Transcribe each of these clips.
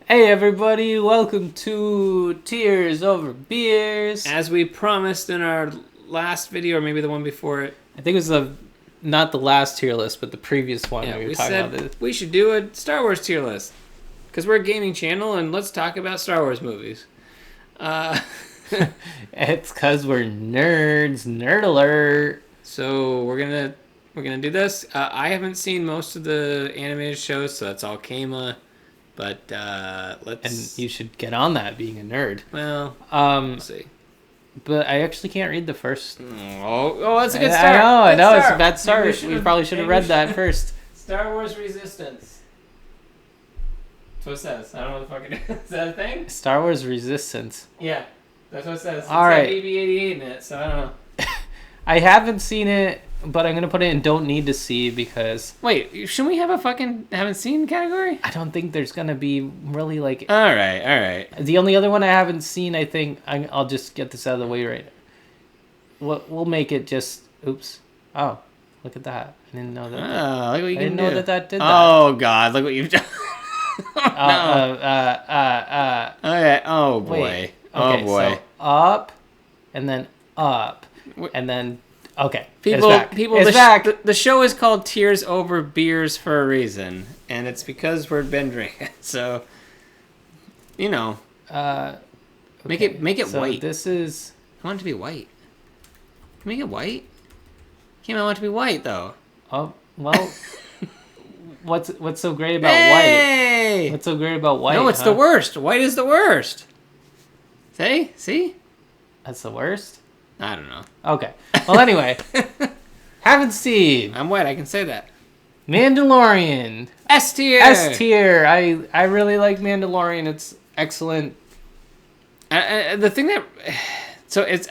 Hey everybody, welcome to Tears Over Beers. As we promised in our last video, or maybe the one before it. I think it was not the last tier list, but the previous one. Yeah, we were we talking said about we should do a Star Wars tier list. Because we're a gaming channel, and let's talk about Star Wars movies. It's because we're nerds. Nerd alert. So we're gonna do this. I haven't seen most of the animated shows, so that's all Kama. But let's. And you should get on that, being a nerd. Well, let's see. But I actually can't read the first. Oh, that's a good start. I know, it's a bad start. We probably should have read that first. Star Wars Resistance. That's what it says. I don't know what the fuck it is. Is that a thing? Star Wars Resistance. Yeah, that's what it says. It's all right. BB-88 in it, so I don't know. I haven't seen it, but I'm gonna put it in don't need to see because. Wait, shouldn't we have a fucking haven't seen category? I don't think there's gonna be really like. All right. The only other one I haven't seen, I think I'll just get this out of the way right. We'll make it just. Oops. Oh, look at that! I didn't know that. Oh, look what you can do. I didn't know that did that. Oh God, look what you've done. Okay. Oh boy. Wait. Oh Okay, boy. So up, and then up, and then. Okay. People. It's back. The show is called Tears Over Beers for a reason, and it's because we're been drinking. So, you know. Okay. Make it So white. this is. I want it to be white. Can we make it white? I want it to be white though. Oh well. What's so great about Hey! white? What's so great about white? No, it's the worst. White is the worst. See? That's the worst? I don't know. Okay. Well, anyway. Haven't seen. I'm white. I can say that. Mandalorian. S tier. S tier. I really like Mandalorian. It's excellent. The thing that... So it's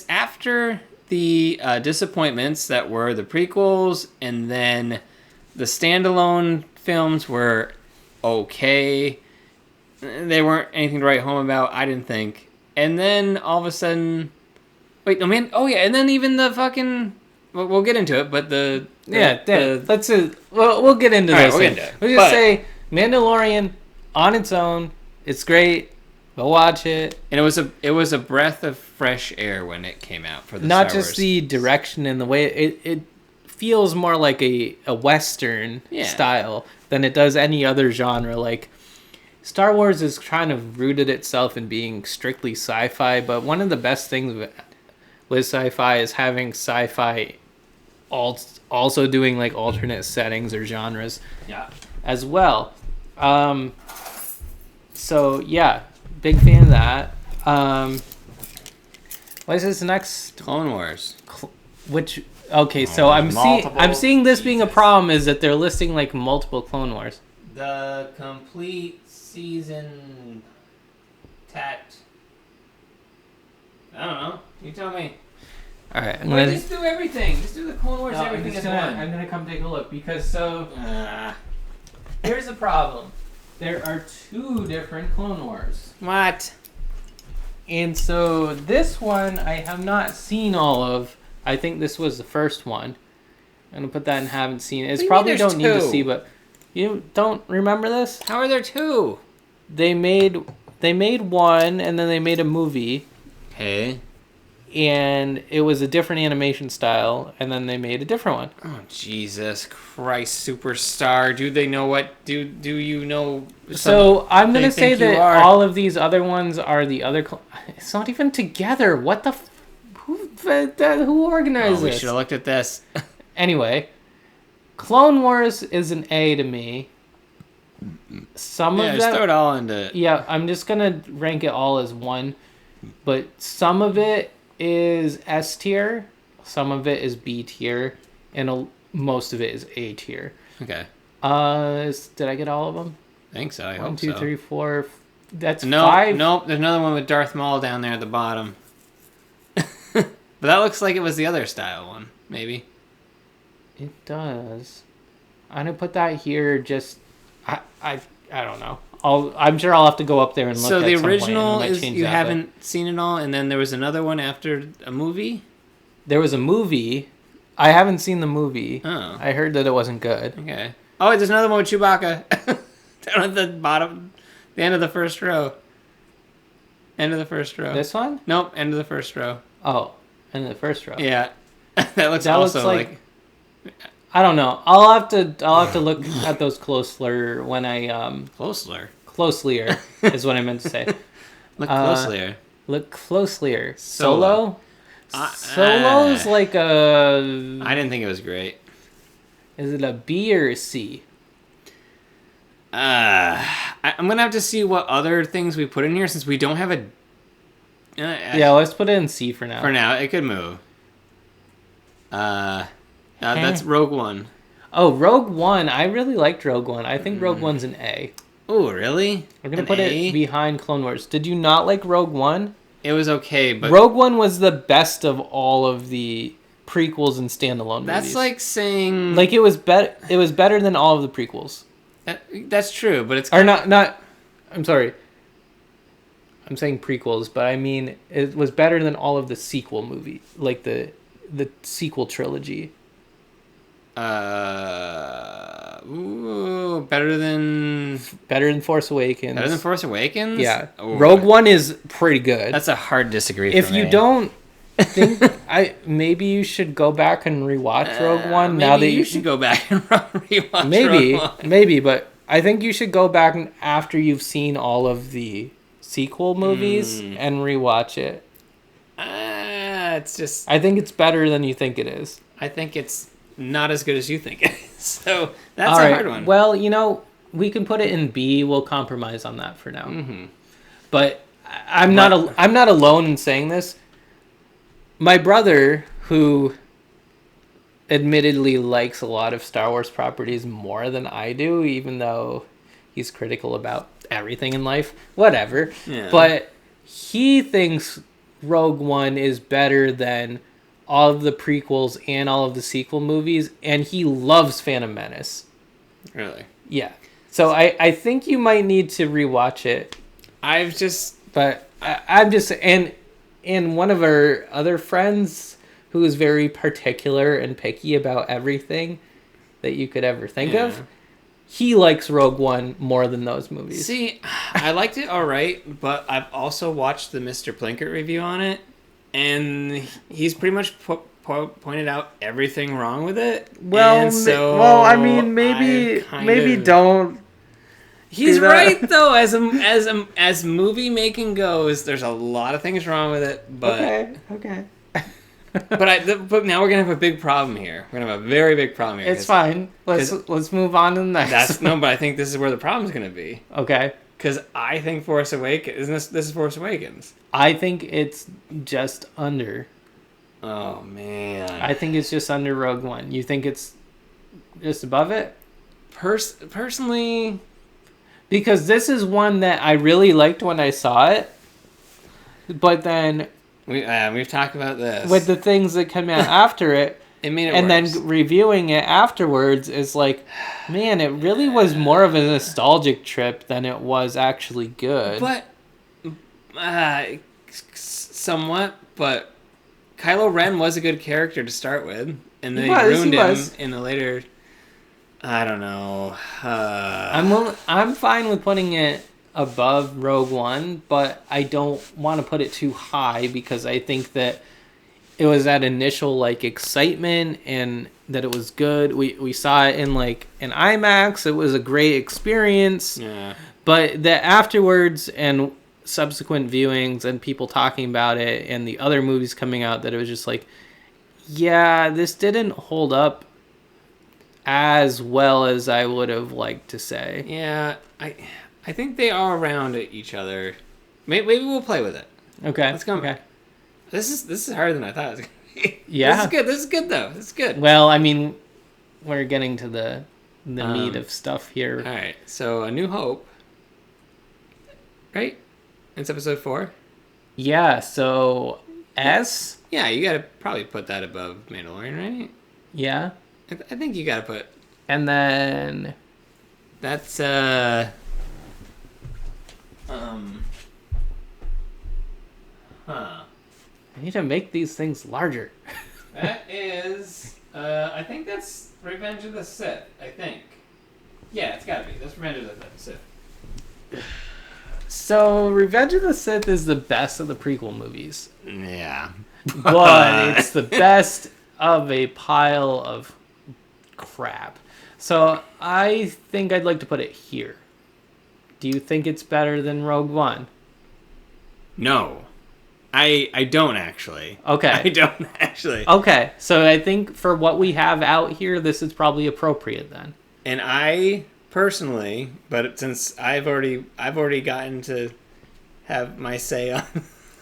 after the disappointments that were the prequels, and then the standalone films were okay. They weren't anything to write home about, I didn't think. And then all of a sudden... Wait, no, man. Oh, yeah. And then even the fucking... We'll get into it, but we'll get into this. We'll get into it. We'll just say Mandalorian on its own. It's great. Go watch it. And it was a breath of fresh air when it came out for the Not Star just Wars. the direction and the way it feels more like a Western style than it does any other genre. Like Star Wars is kind of rooted itself in being strictly sci-fi, but one of the best things with sci-fi is having sci-fi also doing like alternate settings or genres as well. So yeah, big fan of that. What is this next? Clone Wars. So I'm seeing this being a problem is that they're listing like multiple Clone Wars. The complete season I don't know. You tell me. All right, Just do everything. Just do the Clone Wars. Everything is one. I'm gonna come take a look because here's the problem. There are two different Clone Wars. What? And so this one I have not seen all of. I think this was the first one. I'm gonna put that in haven't seen. It's probably don't need to see, but you don't remember this? How are there two? They made one and then they made a movie. Okay. And it was a different animation style, and then they made a different one. Oh Jesus Christ, Superstar! Do they know what? Do you know? So I'm gonna say that all of these other ones are the other. It's not even together. What the? Who organized this? We should have looked at this. Anyway, Clone Wars is an A to me. Some of them. Just throw it all into. Yeah, I'm just gonna rank it all as one, but some of it is S tier, some of it is B tier, and most of it is A tier. Okay. Did I get all of them? I think so. I hope so. 1, 2, 3, 4. That's no, 5. Nope. There's another one with Darth Maul down there at the bottom. But that looks like it was the other style one, maybe. It does. I'm gonna put that here. Just I don't know. I'm sure I'll have to go up there and look. So at the some original point, is you haven't seen it all, and then there was another one after a movie. There was a movie. I haven't seen the movie. Oh. I heard that it wasn't good. Okay. Oh, there's another one with Chewbacca down at the bottom. The end of the first row. End of the first row. This one? Nope, end of the first row. Oh, end of the first row. Yeah. That looks like I don't know. I'll have to look at those closer when I closelier is what I meant to say. Look closelier. Look closelier. Solo? Solo's like I didn't think it was great. Is it a B or a C? I'm gonna have to see what other things we put in here since we don't have a. Yeah, let's put it in C for now. For now, it could move. That's Rogue One. Oh, Rogue One. I really liked Rogue One. I think Rogue One's an A. Oh, really? We're gonna put it behind Clone Wars. Did you not like Rogue One? It was okay, but Rogue One was the best of all of the prequels and standalone movies. That's like saying it was better. It was better than all of the prequels. That's true, but it's not. I'm sorry. I'm saying prequels, but I mean it was better than all of the sequel movies, like the sequel trilogy. Better than Force Awakens. Better than Force Awakens? Yeah. Ooh. Rogue One is pretty good. That's a hard disagree if you don't think maybe you should go back and rewatch Rogue One now that you should go back and rewatch maybe Rogue One. Maybe, but I think you should go back after you've seen all of the sequel movies and rewatch it. It's just I think it's better than you think it is. I think it's not as good as you think it is. So that's a hard one. Well, we can put it in B. We'll compromise on that for now. Mm-hmm. But I'm not alone in saying this. My brother, who admittedly likes a lot of Star Wars properties more than I do, even though he's critical about everything in life, whatever. Yeah. But he thinks Rogue One is better than all of the prequels and all of the sequel movies, and he loves Phantom Menace. Really? Yeah. So I think you might need to rewatch it. I'm just and one of our other friends who is very particular and picky about everything that you could ever think of, he likes Rogue One more than those movies. See, I liked it all right, but I've also watched the Mr. Plinkett review on it, and he's pretty much pointed out everything wrong with it. Well, maybe don't. He's right though. As movie making goes, there's a lot of things wrong with it. But okay. but now we're gonna have a big problem here. We're gonna have a very big problem here. It's fine. Let's move on to the next. But I think this is where the problem's gonna be. Okay. Because I think Force Awakens. This is Force Awakens. I think it's just under. Oh man. I think it's just under Rogue One. You think it's just above it? Personally. Because this is one that I really liked when I saw it, but then we've talked about this with the things that come out after it. It made it and worse. Then reviewing it afterwards is like, man, it really was more of a nostalgic trip than it was actually good. But somewhat. But Kylo Ren was a good character to start with, and then he ruined him in the later. I don't know. I'm fine with putting it above Rogue One, but I don't want to put it too high because I think that it was that initial excitement and that it was good. We saw it in an IMAX. It was a great experience. Yeah. But that afterwards and subsequent viewings and people talking about it and the other movies coming out, that it was just this didn't hold up as well as I would have liked to say. Yeah, I think they are around each other. Maybe we'll play with it. Okay. Let's go. Okay. This is harder than I thought it was going to be. Yeah. This is good though. This is good. Well, I mean, we're getting to the meat of stuff here. All right. So, A New Hope. Right? It's episode 4. Yeah. So S. Yeah, you got to probably put that above Mandalorian, right? Yeah. I think you gotta put. And then. That's I need to make these things larger. That is. I think that's Revenge of the Sith. I think. Yeah, it's gotta be. That's Revenge of the Sith. So, Revenge of the Sith is the best of the prequel movies. Yeah. But it's the best of a pile of crap. So, I think I'd like to put it here. Do you think it's better than Rogue One? No. I don't actually. Okay. I don't actually. Okay. So, I think for what we have out here, this is probably appropriate then. And I personally, but since I've already gotten to have my say on,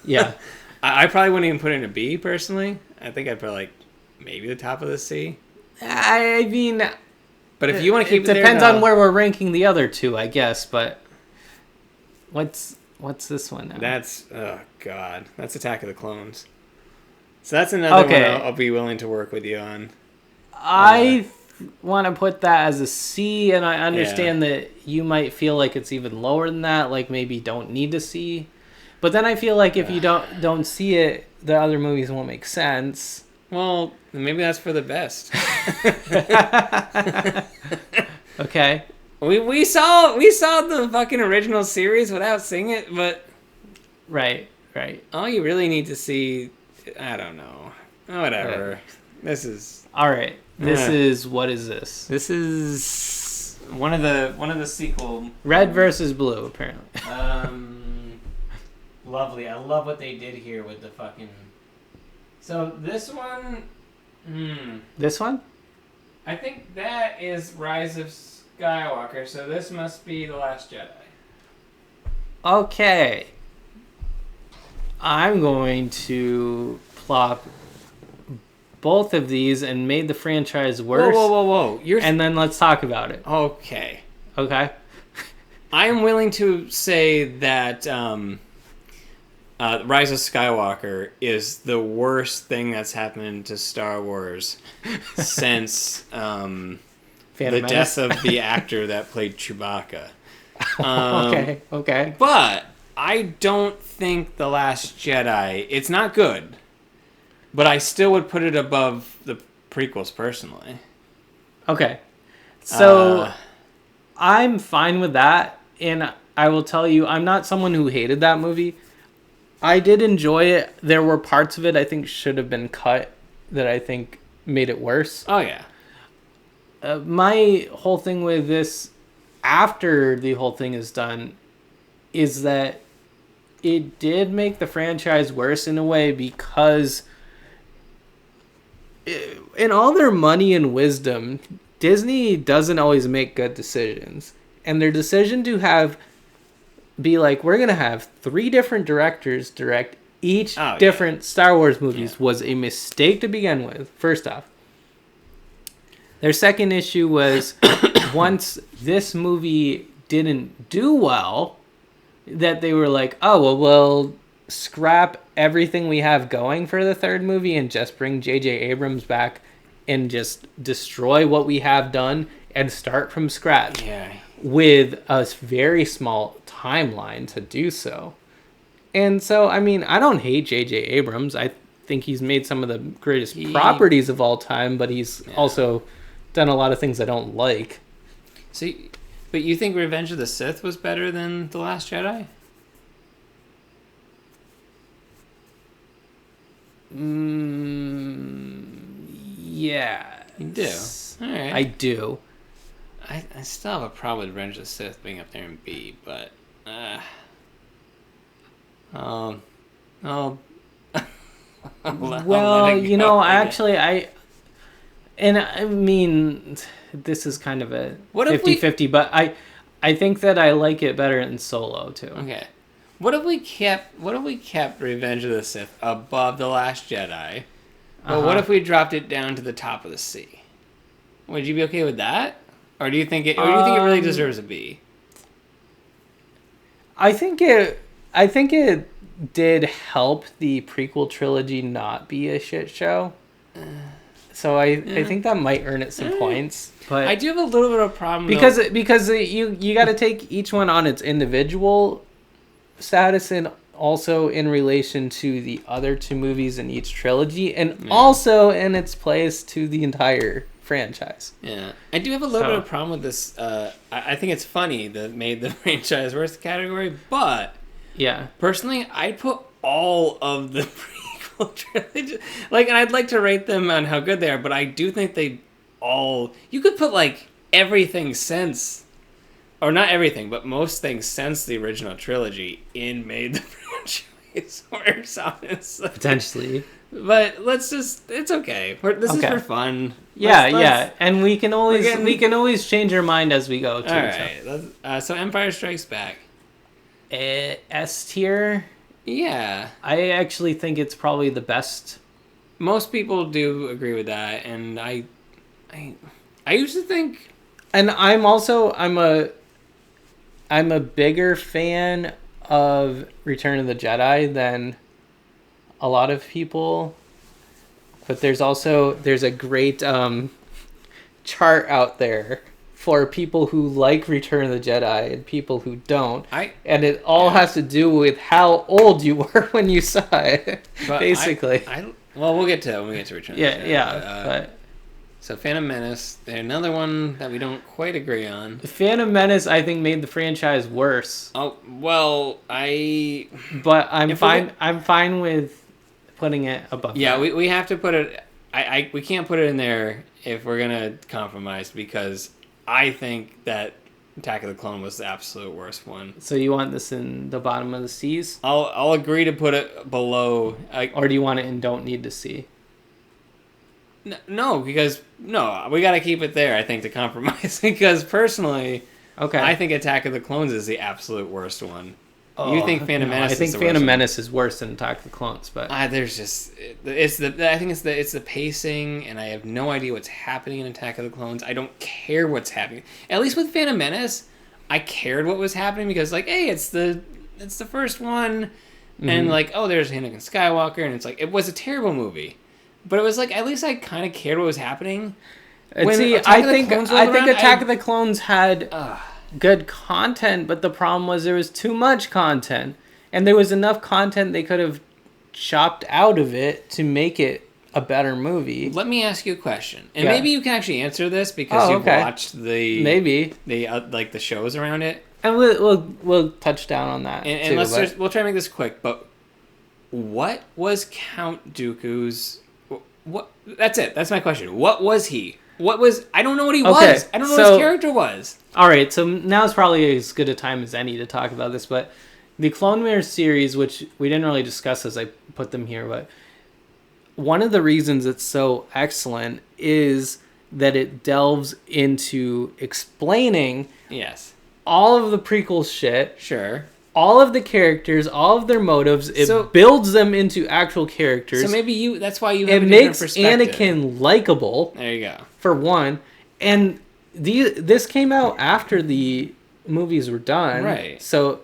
Yeah, I probably wouldn't even put it in a B personally. I think I'd put like maybe the top of the C. I mean, but if you want to keep it depends there, on where we're ranking the other two, I guess. But what's this one now? That's oh god, that's Attack of the Clones. So that's another one I'll be willing to work with you on. I want to put that as a C, and I understand that you might feel like it's even lower than that, like maybe don't need to see. But then I feel like if you don't see it, the other movies won't make sense. Well, maybe that's for the best. Okay. We saw the fucking original series without seeing it, but Right. all you really need to see, I don't know. Whatever. This is all right. This is what is this? This is one of the sequel. Red versus blue, apparently. Lovely. I love what they did here with the fucking. So this one. This one? I think that is Rise of Skywalker. So this must be The Last Jedi. Okay. I'm going to plop both of these and made the franchise worse. Whoa. And then let's talk about it. Okay. Okay. I am willing to say that Rise of Skywalker is the worst thing that's happened to Star Wars since the death of the actor that played Chewbacca. Okay. But I don't think The Last Jedi, it's not good, but I still would put it above the prequels personally. Okay. So I'm fine with that, and I will tell you, I'm not someone who hated that movie. I did enjoy it. There were parts of it I think should have been cut that I think made it worse. Oh, yeah. My whole thing with this, after the whole thing is done, is that it did make the franchise worse in a way because in all their money and wisdom, Disney doesn't always make good decisions. And their decision to be like, we're going to have 3 different directors direct each different Star Wars movies was a mistake to begin with, first off. Their second issue was once this movie didn't do well, that they were like, oh, well, we'll scrap everything we have going for the third movie and just bring J.J. Abrams back and just destroy what we have done and start from scratch with a very small timeline to do so. And so, I mean, I don't hate J.J. Abrams. I think he's made some of the greatest properties of all time, but he's also done a lot of things I don't like. So, but you think Revenge of the Sith was better than The Last Jedi? Yeah. You do? All right. I do. I still have a problem with Revenge of the Sith being up there in B, but... well, you know, actually, I mean, this is kind of a 50-50, but I think that I like it better in Solo, too. Okay. What if we kept Revenge of the Sith above The Last Jedi, but what if we dropped it down to the top of the C? Would you be okay with that? Or do you think it really deserves a B? I think it did help the prequel trilogy not be a shit show. So I think that might earn it some points. But I do have a little bit of a problem because you got to take each one on its individual status and also in relation to the other 2 movies in each trilogy and also in its place to the entire franchise. Yeah, I do have a little bit of a problem with this. I think it's funny that made the franchise worst category, but yeah, personally, I'd put all of the prequel trilogy. Like, and I'd like to rate them on how good they are, but I do think they all. You could put like everything since, or not everything, but most things since the original trilogy in made the franchise worse, honestly. Potentially. But it's okay. This is for fun. Yeah, and we can always change our mind as we go. Too, all right. So Empire Strikes Back. S tier. Yeah. I actually think it's probably the best. Most people do agree with that, and I used to think. And I'm a bigger fan of Return of the Jedi than a lot of people, but there's a great chart out there for people who like Return of the Jedi and people who don't, and it all has to do with how old you were when you saw it, basically. Well, we'll get to it when we get to Return of the Jedi. But so Phantom Menace, another one that we don't quite agree on. The Phantom Menace, I think, made the franchise worse. Oh well, But I'm fine with putting it above. Yeah, we have to put it. We can't put it in there if we're gonna compromise, because I think that Attack of the Clone was the absolute worst one. So you want this in the bottom of the C's? I'll agree to put it below. Or do you want it in Don't Need to See? No, because we got to keep it there. I think to compromise, because personally, I think Attack of the Clones is the absolute worst one. You think Phantom Menace? I think Phantom Menace is worse than Attack of the Clones, but there's just it's the pacing, and I have no idea what's happening in Attack of the Clones. I don't care what's happening. At least with Phantom Menace, I cared what was happening, because like, hey, it's the first one, and like, oh, there's Anakin Skywalker, and it's like, it was a terrible movie, but it was like, at least I kind of cared what was happening. I think Attack of the Clones had good content, but the problem was there was too much content, and there was enough content they could have chopped out of it to make it a better movie. Let me ask you a question, and maybe you can actually answer this because you've watched the shows around it, and we'll touch down on that. And we'll try to make this quick. But what was Count Dooku's? What? That's it. That's my question. What was he? I don't know what he was. I don't know what his character was. All right, so now is probably as good a time as any to talk about this, but the Clone Wars series, which we didn't really discuss as I put them here, but one of the reasons it's so excellent is that it delves into explaining all of the prequel shit. Sure. All of the characters, all of their motives, it builds them into actual characters. So maybe that's why you have a different perspective. It makes Anakin likable. There you go. For one. And this came out after the movies were done. Right. So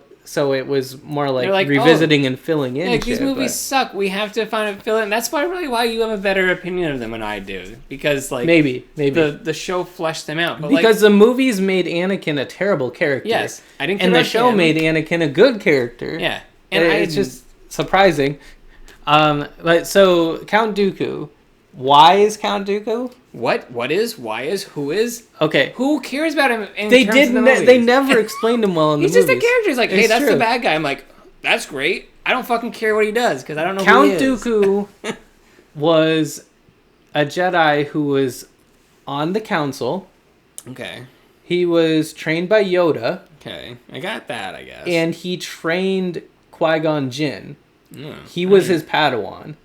it was more like revisiting and filling in. Like, these movies suck. We have to fill in. That's probably why you have a better opinion of them than I do. Because like maybe the show fleshed them out. But because the movies made Anakin a terrible character. Yes, I didn't. And the show made Anakin a good character. Yeah, and it's just surprising. But so Count Dooku. Why is Count Dooku? What is? Why is? Who is? Okay. Who cares about him? They never explained him well in the movies. He's just a character. He's like, hey, that's the bad guy. I'm like, that's great. I don't fucking care what he does because I don't know who he is. Count Dooku was a Jedi who was on the council. Okay. He was trained by Yoda. Okay. I got that, I guess. And he trained Qui-Gon Jinn. He was his Padawan.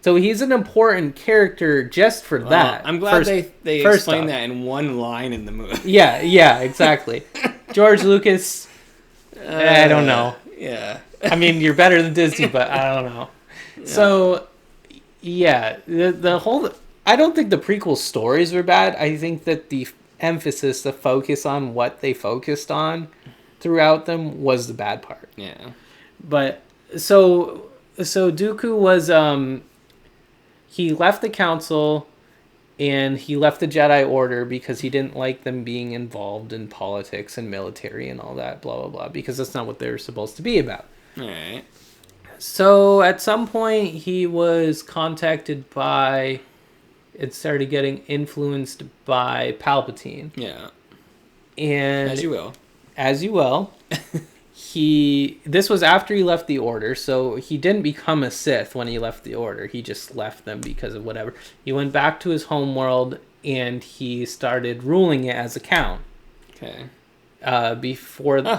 So he's an important character just for that. I'm glad they explained that in one line in the movie. Yeah, exactly. George Lucas, I don't know. Yeah. I mean, you're better than Disney, but I don't know. Yeah. So, yeah, the whole... I don't think the prequel stories were bad. I think that the emphasis, the focus on what they focused on throughout them was the bad part. Yeah. But, so Dooku was... He left the council and he left the Jedi Order because he didn't like them being involved in politics and military and all that, blah, blah, blah, because that's not what they're supposed to be about. All right. So at some point he was contacted by... it started getting influenced by Palpatine. Yeah. And as you will. As you will. This was after he left the Order, so he didn't become a Sith when he left the Order. He just left them because of whatever. He went back to his home world and he started ruling it as a count. Okay. Before they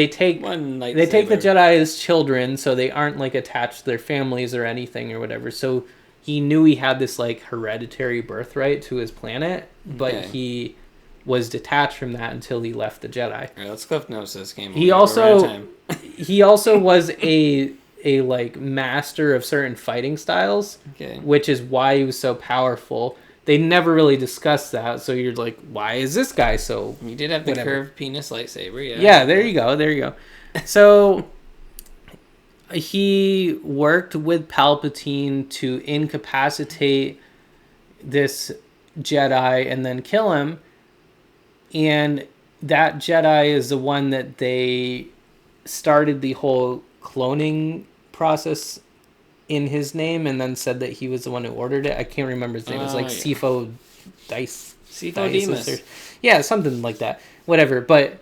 take the Jedi as children, so they aren't like attached to their families or anything or whatever. So he knew he had this like hereditary birthright to his planet, but he was detached from that until he left the Jedi. All right, let's Cliff Notes this game. He also was a like master of certain fighting styles, which is why he was so powerful. They never really discussed that, so you're like, why is this guy so... You did have the curved penis lightsaber, yeah. Yeah, there you go. So, he worked with Palpatine to incapacitate this Jedi and then kill him, and that Jedi is the one that they started the whole cloning process in his name, and then said that he was the one who ordered it. I can't remember his name. It's like Sifo Demus. Yeah, something like that. Whatever. But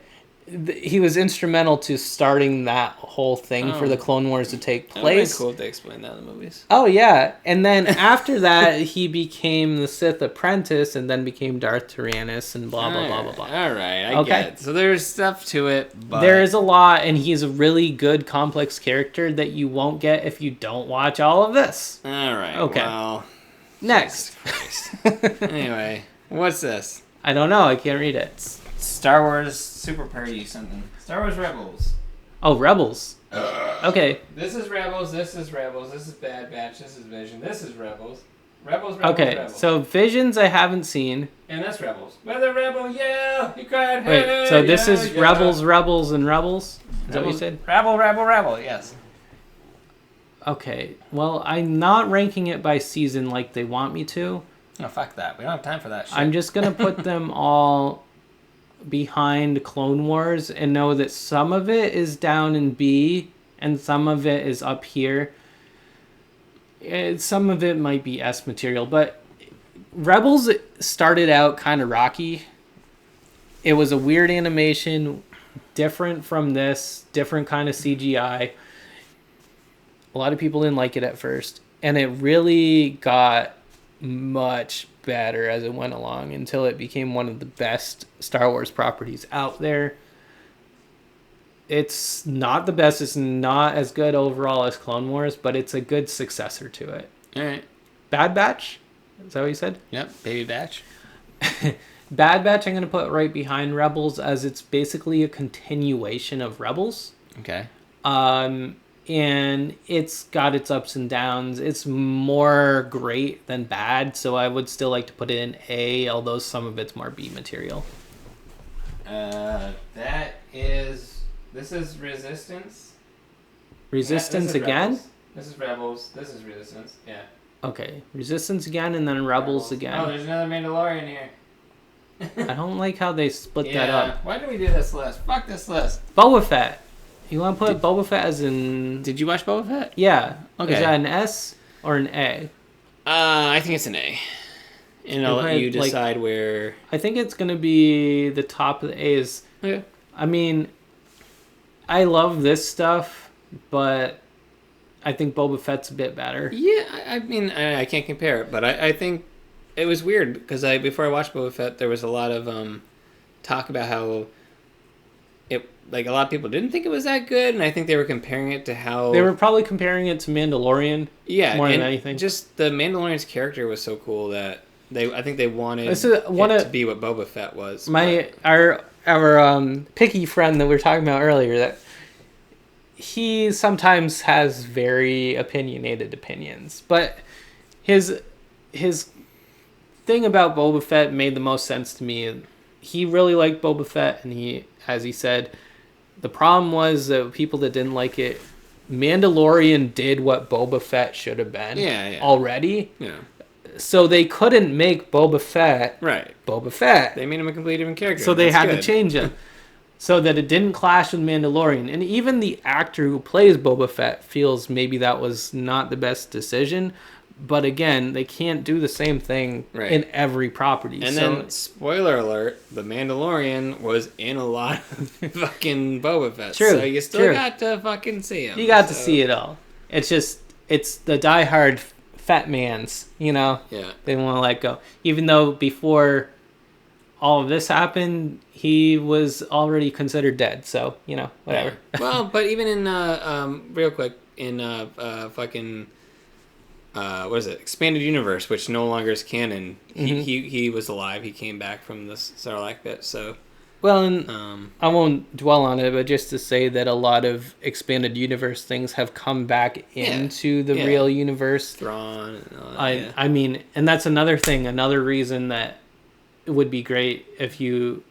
he was instrumental to starting that whole thing for the Clone Wars to take place. It's cool if they explain that in the movies. Oh, yeah. And then after that, he became the Sith apprentice and then became Darth Tyrannus and blah, blah, blah, blah, blah. All right, I get it. So there's stuff to it, but... There is a lot, and he's a really good, complex character that you won't get if you don't watch all of this. All right, okay. Well... Next. Anyway, what's this? I don't know. I can't read it. Star Wars Super Party something. Star Wars Rebels. Oh, Rebels. Okay. This is Rebels. This is Rebels. This is Bad Batch. This is Vision. This is Rebels. Rebels. Okay, so Visions I haven't seen. And that's Rebels. Weather Rebel, yeah. You cried. Wait, hey, so this is Rebels, Rebels, and Rebels? Is that what you said? Rebel, yes. Okay, well, I'm not ranking it by season like they want me to. No, fuck that. We don't have time for that shit. I'm just going to put them all behind Clone Wars and know that some of it is down in B and some of it is up here. Some of it might be S material, but Rebels started out kind of rocky. It was a weird animation, different from this, different kind of CGI. A lot of people didn't like it at first, and it really got much better as it went along until it became one of the best Star Wars properties out there. It's not the best. It's not as good overall as Clone Wars, but it's a good successor to it. All right. Bad Batch? Is that what you said? Yep, Baby Batch. Bad Batch I'm going to put right behind Rebels as it's basically a continuation of Rebels. Okay. And it's got its ups and downs. It's more great than bad, so I would still like to put it in A, although some of it's more B material. This is Resistance. Resistance again? Rebels. This is Rebels. This is Resistance. Yeah. Okay. Resistance again, and then Rebels again. Oh, there's another Mandalorian here. I don't like how they split that up. Why do we do this list? Fuck this list. Boba Fett. You want to put Boba Fett as in... Did you watch Boba Fett? Yeah. Okay. Is that an S or an A? I think it's an A. And I'll let you decide where... I think it's going to be the top of the A's. Okay. I mean, I love this stuff, but I think Boba Fett's a bit better. Yeah, I mean, I can't compare it, but I think it was weird because before I watched Boba Fett, there was a lot of talk about how a lot of people didn't think it was that good, and I think they were comparing it to how... They were probably comparing it to Mandalorian more than anything. Just the Mandalorian's character was so cool that I think they wanted it to be what Boba Fett was. Our picky friend that we were talking about earlier, that he sometimes has very opinionated opinions, but his thing about Boba Fett made the most sense to me. He really liked Boba Fett, and he, as he said, the problem was that people that didn't like it, Mandalorian did what Boba Fett should have been already. Yeah. So they couldn't make Boba Fett Boba Fett. They made him a completely different character. So they had to change him so that it didn't clash with Mandalorian. And even the actor who plays Boba Fett feels maybe that was not the best decision. But again, they can't do the same thing in every property. And then, spoiler alert, The Mandalorian was in a lot of fucking Boba Fett. True. So you still got to fucking see him. You got to see it all. It's just, it's the diehard fat mans, you know? Yeah. They want to let go. Even though before all of this happened, he was already considered dead. So, you know, whatever. Yeah. Well, but even in, real quick, in fucking... what is it? Expanded Universe, which no longer is canon. He was alive. He came back from the Sarlacc pit. So, well, and I won't dwell on it, but just to say that a lot of Expanded Universe things have come back into the real universe. Thrawn and all that. I mean, and that's another thing. Another reason that it would be great if you.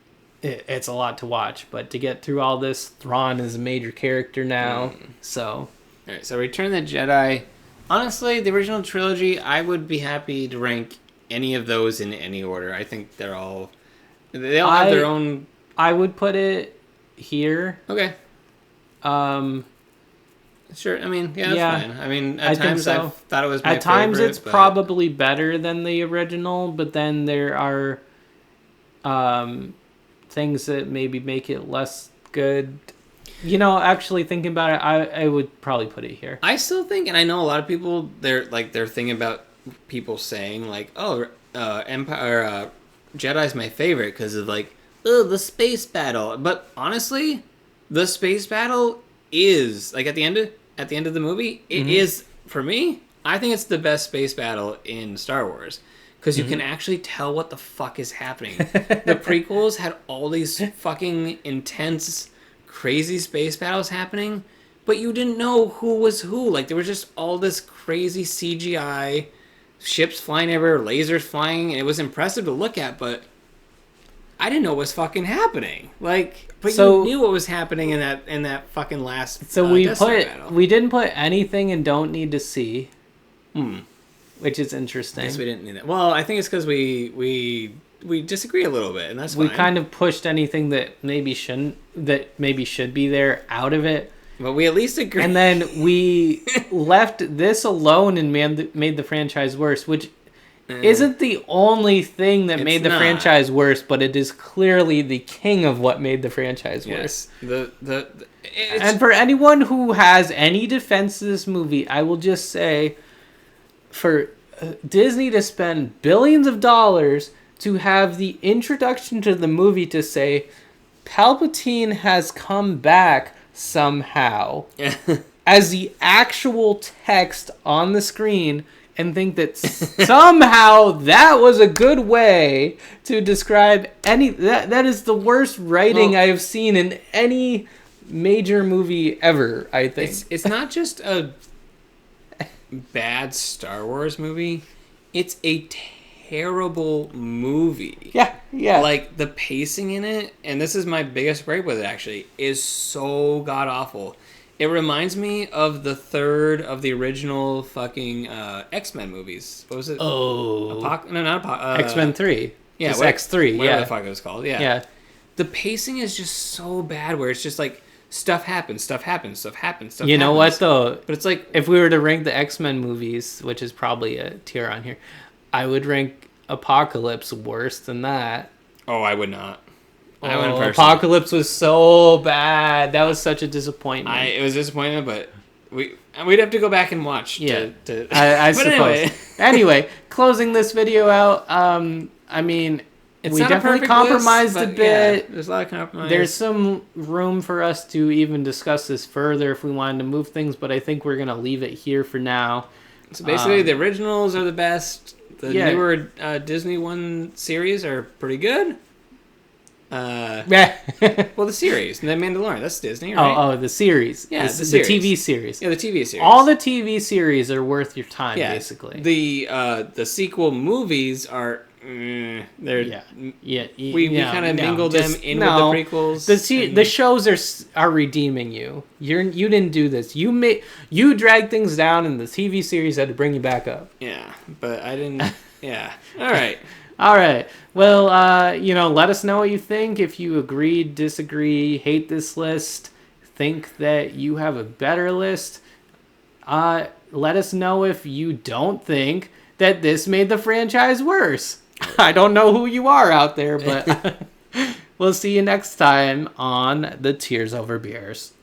It's a lot to watch, but to get through all this, Thrawn is a major character now. So, all right. So, Return of the Jedi. Honestly, the original trilogy, I would be happy to rank any of those in any order. I think they all have their own... I would put it here. Okay. Sure. I mean, yeah, that's fine. I mean, at times I thought it was my favorite. At times it's probably better than the original, but then there are things that maybe make it less good. You know, actually thinking about it, I would probably put it here. I still think, and I know a lot of people, they're thinking about people saying like, oh, Empire, Jedi's my favorite because of like, oh, the space battle. But honestly, the space battle is like at the end of the movie, it is, for me, I think it's the best space battle in Star Wars. Because you can actually tell what the fuck is happening. The prequels had all these fucking intense, crazy space battles happening, but you didn't know who was who. Like, there was just all this crazy CGI, ships flying everywhere, lasers flying, and it was impressive to look at, but I didn't know what was fucking happening. Like, but you knew what was happening in that fucking last battle. We didn't put anything in Don't Need to See. Which is interesting. I guess we didn't need that. Well, I think it's because we disagree a little bit, and that's fine. We kind of pushed anything that maybe should be there out of it. But we at least agree. And then we left this alone and made the franchise worse, which isn't the only thing that made the franchise worse, but it is clearly the king of what made the franchise worse. And for anyone who has any defense to this movie, I will just say, for Disney to spend billions of dollars to have the introduction to the movie to say Palpatine has come back somehow as the actual text on the screen, and think that somehow that was a good way to describe that is the worst writing I have seen in any major movie ever. I think it's not just a bad Star Wars movie, it's a terrible movie. Yeah. Like, the pacing in it, and this is my biggest gripe with it actually, is so god awful. It reminds me of the third of the original fucking X-Men movies. What was it? Oh, X-Men 3. Yeah, X3. Whatever the fuck it was called. Yeah. The pacing is just so bad, where it's just like, stuff happens. You know what, though? But it's like, if we were to rank the X-Men movies, which is probably a tier on here, I would rank Apocalypse worse than that. Oh, I would not. Apocalypse was so bad. That was such a disappointment. It was disappointing, but we'd have to go back and watch. Yeah, I suppose. Anyway, closing this video out, I mean... We definitely compromised a bit. Yeah, there's a lot of compromise. There's some room for us to even discuss this further if we wanted to move things, but I think we're going to leave it here for now. So basically, the originals are the best. The newer Disney one series are pretty good. Well, the series, The Mandalorian, that's Disney, right? Oh, the series. Yeah, the TV series. Yeah, the TV series. All the TV series are worth your time, basically. The sequel movies are... we kind of mingle them in with the prequels. The shows are redeeming you. You didn't do this. You dragged things down, and the TV series had to bring you back up. Yeah, but I didn't. Yeah. All right. All right. Well, let us know what you think. If you agree, disagree, hate this list, think that you have a better list. Let let us know if you don't think that this made the franchise worse. I don't know who you are out there, but we'll see you next time on the Tears Over Beers.